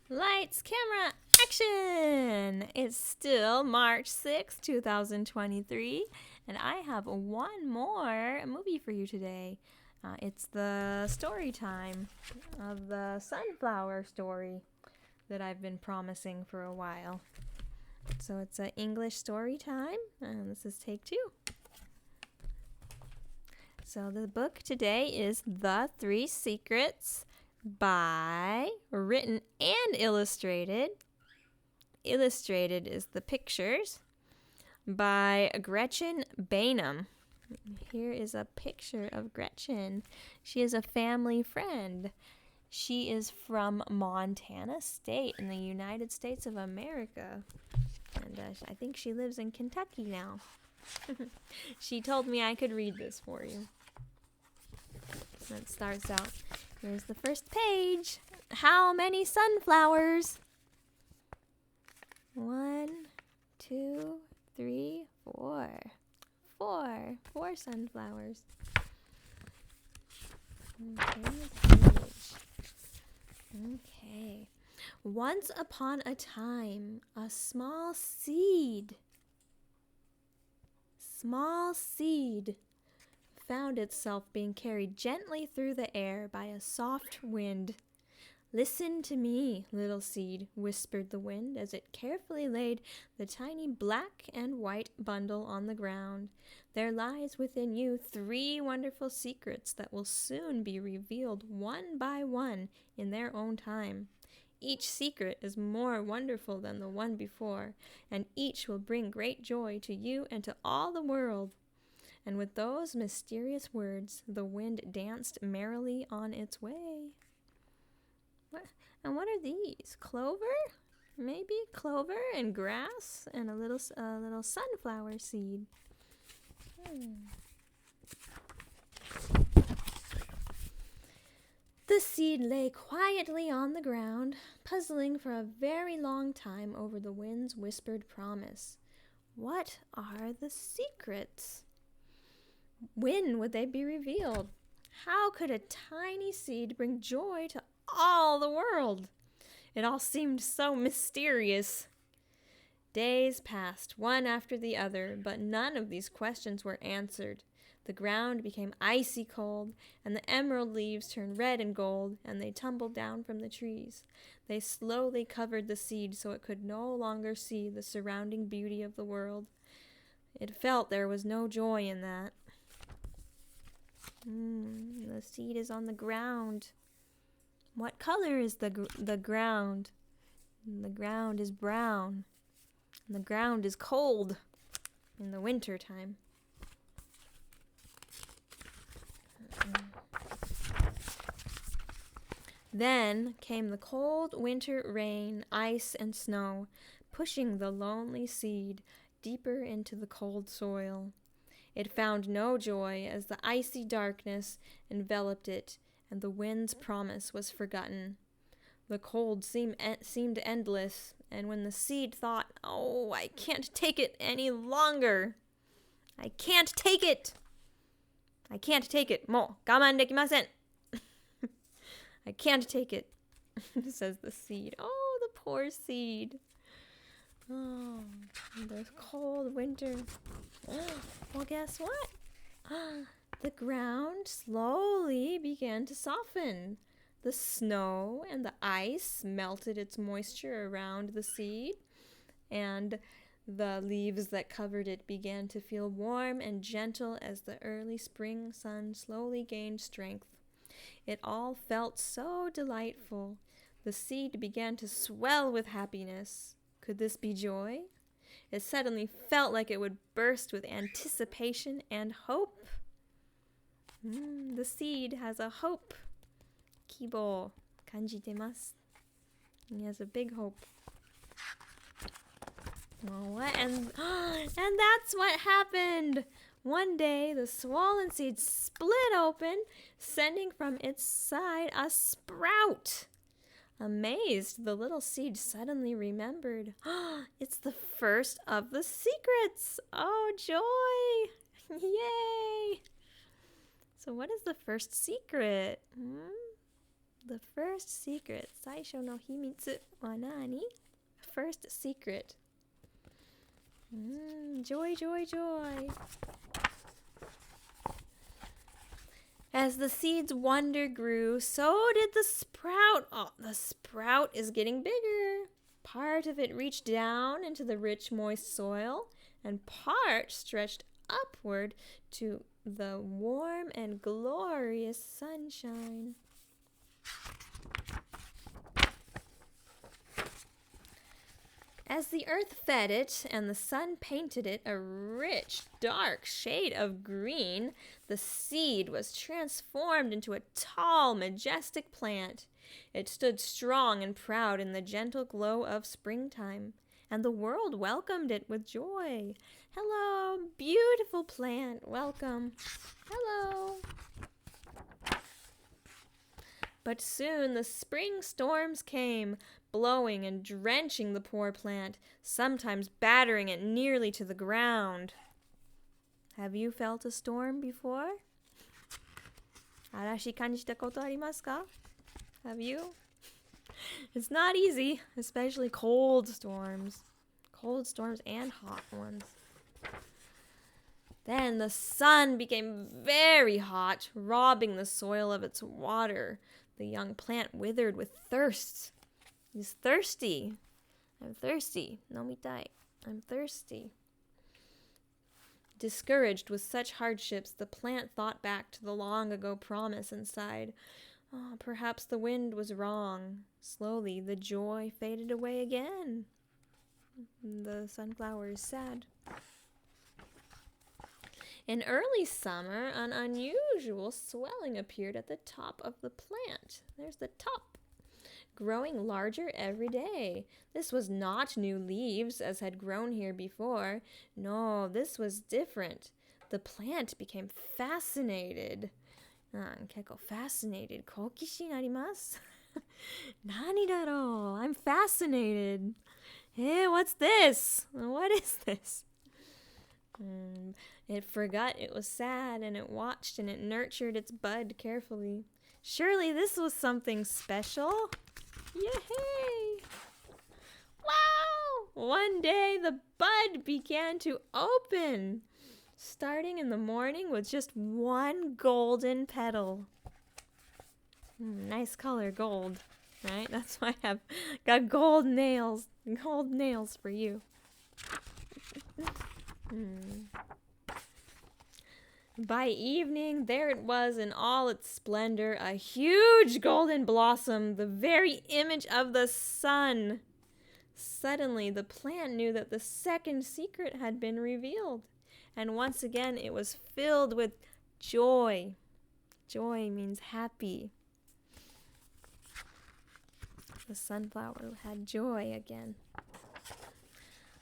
Lights, camera, action! It's still March 6th, 2023, and I have one more movie for you today. It's the story time of the sunflower story that I've been promising for a while. So it's an English story time, and this is take 2. So the book today is The 3 Secrets written and illustrated. Illustrated is the pictures by Gretchen Bainum. Here is a picture of Gretchen. She is a family friend. She is from Montana State in the United States of America. And I think she lives in Kentucky now. She told me I could read this for you. It starts out. Here's the first page. How many sunflowers? 1, 2, 3, 4. 4 sunflowers. Okay. Once upon a time, a small seed found itself being carried gently through the air by a soft wind. "Listen to me, little seed," whispered the wind as it carefully laid the tiny black and white bundle on the ground. "There lies within you 3 wonderful secrets that will soon be revealed one by one in their own time. Each secret is more wonderful than the one before, and each will bring great joy to you and to all the world." And with those mysterious words, the wind danced merrily on its way. What are these? Clover? Maybe clover and grass and a little sunflower seed. The seed lay quietly on the ground, puzzling for a very long time over the wind's whispered promise. What are the secrets? When would they be revealed? How could a tiny seed bring joy to all the world? It all seemed so mysterious. Days passed, one after the other, but none of these questions were answered. The ground became icy cold, and the emerald leaves turned red and gold, and they tumbled down from the trees. They slowly covered the seed so it could no longer see the surrounding beauty of the world. It felt there was no joy in that. The seed is on the ground. What color is the ground? The ground is brown. And the ground is cold in the winter time. Then came the cold winter rain, ice and snow, pushing the lonely seed deeper into the cold soil. It found no joy as the icy darkness enveloped it, and the wind's promise was forgotten. The cold seemed endless, and when the seed thought, "Oh, I can't take it any longer. I can't take it. I can't take it. もう我慢できません." I can't take it, says the seed. Oh, the poor seed. Oh, the cold winter. Well, guess what? The ground slowly began to soften. The snow and the ice melted its moisture around the seed, and the leaves that covered it began to feel warm and gentle as the early spring sun slowly gained strength. It all felt so delightful. The seed began to swell with happiness. Could this be joy? It suddenly felt like it would burst with anticipation and hope. The seed has a hope. 希望感じてます. He has a big hope. And that's what happened. One day, the swollen seed split open, sending from its side a sprout. Amazed, the little seed suddenly remembered. It's the first of the secrets. Oh, joy! Yay! So what is the first secret? The first secret. 最初の秘密は何? First secret. Joy, joy, joy. As the seed's wonder grew, so did the sprout. Oh, the sprout is getting bigger. Part of it reached down into the rich, moist soil, and part stretched upward to the warm and glorious sunshine. As the earth fed it and the sun painted it a rich, dark shade of green, the seed was transformed into a tall, majestic plant. It stood strong and proud in the gentle glow of springtime, and the world welcomed it with joy. Hello, beautiful plant, welcome. Hello. But soon the spring storms came, blowing and drenching the poor plant, sometimes battering it nearly to the ground. Have you felt a storm before? 嵐感じたことありますか? Have you? It's not easy, especially cold storms. Cold storms and hot ones. Then the sun became very hot, robbing the soil of its water. The young plant withered with thirst. He's thirsty. I'm thirsty. Nomitai. I'm thirsty. Discouraged with such hardships, the plant thought back to the long-ago promise and sighed. Oh, perhaps the wind was wrong. Slowly, the joy faded away again. The sunflower is sad. In early summer, an unusual swelling appeared at the top of the plant. There's the top, growing larger every day. This was not new leaves, as had grown here before. No, this was different. The plant became fascinated. 結構 fascinated. 好奇心あります。何だろう? I'm fascinated. Hey, what's this? What is this? It forgot it was sad, and it watched and it nurtured its bud carefully. Surely this was something special. Yay! Wow! One day the bud began to open, starting in the morning with just one golden petal. Nice color, gold, right? That's why I have got gold nails for you. By evening, there it was in all its splendor, a huge golden blossom, the very image of the sun. Suddenly, the plant knew that the second secret had been revealed, and once again it was filled with joy. Joy means happy. The sunflower had joy again.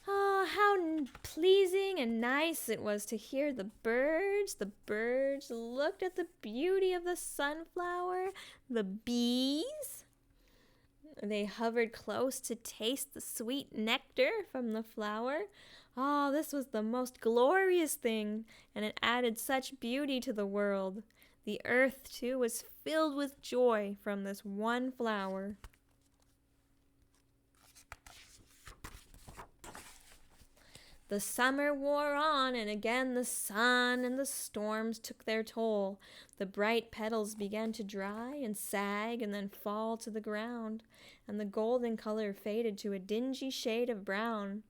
Oh, how pleasing and nice it was to hear the birds. The birds looked at the beauty of the sunflower. The bees, they hovered close to taste the sweet nectar from the flower. Oh, this was the most glorious thing, and it added such beauty to the world. The earth, too, was filled with joy from this one flower. The summer wore on, and again the sun and the storms took their toll. The bright petals began to dry and sag and then fall to the ground, and the golden color faded to a dingy shade of brown.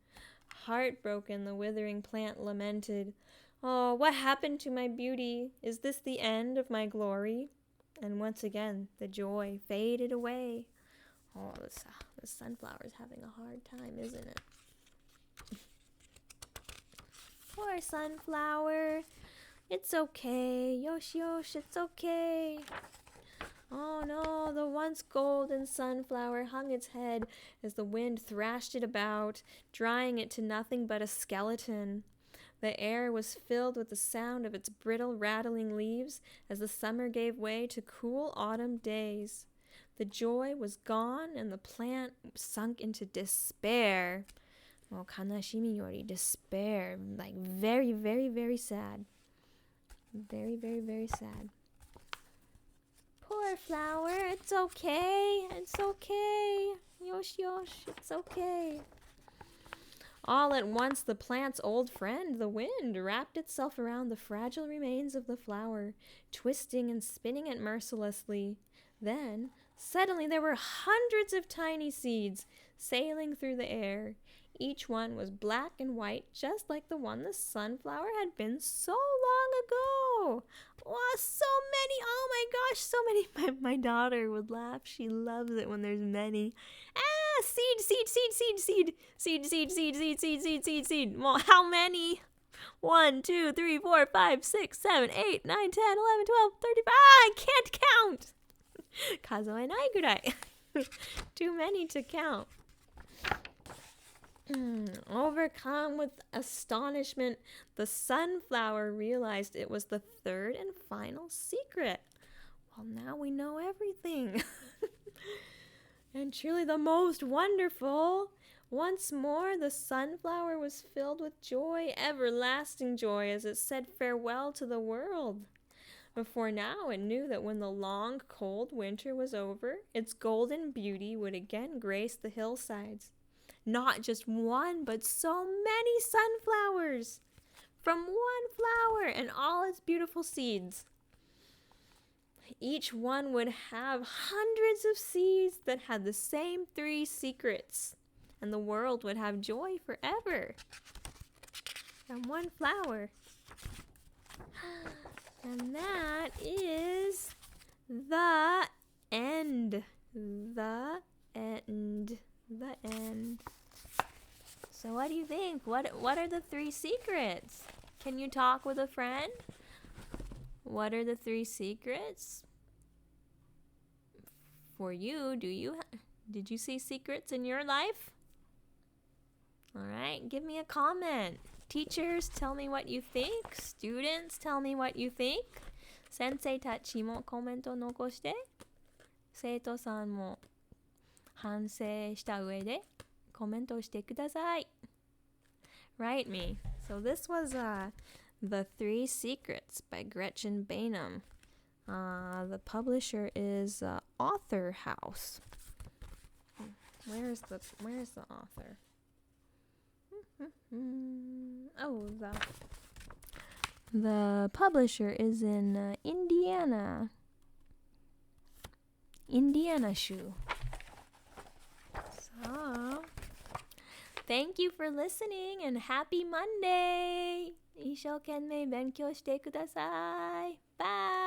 Heartbroken, the withering plant lamented, "Oh, what happened to my beauty? Is this the end of my glory?" And once again, the joy faded away. Oh, the sunflower's having a hard time, isn't it? Poor sunflower. It's okay. Yosh, yosh, it's okay. Oh no, the once golden sunflower hung its head as the wind thrashed it about, drying it to nothing but a skeleton. The air was filled with the sound of its brittle, rattling leaves as the summer gave way to cool autumn days. The joy was gone, and the plant sunk into despair. Oh, kanashimi yori, despair, like very, very, very sad. Very, very, very sad. Poor flower, it's okay. It's okay. Yosh, yosh, it's okay. All at once, the plant's old friend, the wind, wrapped itself around the fragile remains of the flower, twisting and spinning it mercilessly. Then, suddenly, there were hundreds of tiny seeds sailing through the air. Each one was black and white, just like the one the sunflower had been so long ago. Oh, so many. Oh my gosh, so many. My daughter would laugh. She loves it when there's many. Seed, seed, seed, seed, seed. Seed, seed, seed, seed, seed, seed, seed, seed. Well, how many? 1, 2, 3, 4, 5, 6, 7, 8, 9, 10, 11, 12, 13. I can't count. 数えないぐらい. Too many to count. Overcome with astonishment, the sunflower realized it was the third and final secret. Well, now we know everything. And truly the most wonderful. Once more, the sunflower was filled with joy, everlasting joy, as it said farewell to the world. Before now, it knew that when the long, cold winter was over, its golden beauty would again grace the hillsides. Not just one, but so many sunflowers. From one flower and all its beautiful seeds. Each one would have hundreds of seeds that had the same 3 secrets. And the world would have joy forever. From one flower. And that is the end. The end. The end. So what do you think? What are the 3 secrets? Can you talk with a friend? What are the 3 secrets? For you, did you see secrets in your life? All right, give me a comment. Teachers, tell me what you think. Students, tell me what you think. 先生たちもコメントを残して、生徒さんも反省した上でコメントをしてください. Write me. So this was The 3 Secrets by Gretchen Bainum. The publisher is Authorhouse. Where's the author? Oh, the publisher is in Indiana. Indiana州. So, thank you for listening and happy Monday! 一生懸命勉強してください. Bye!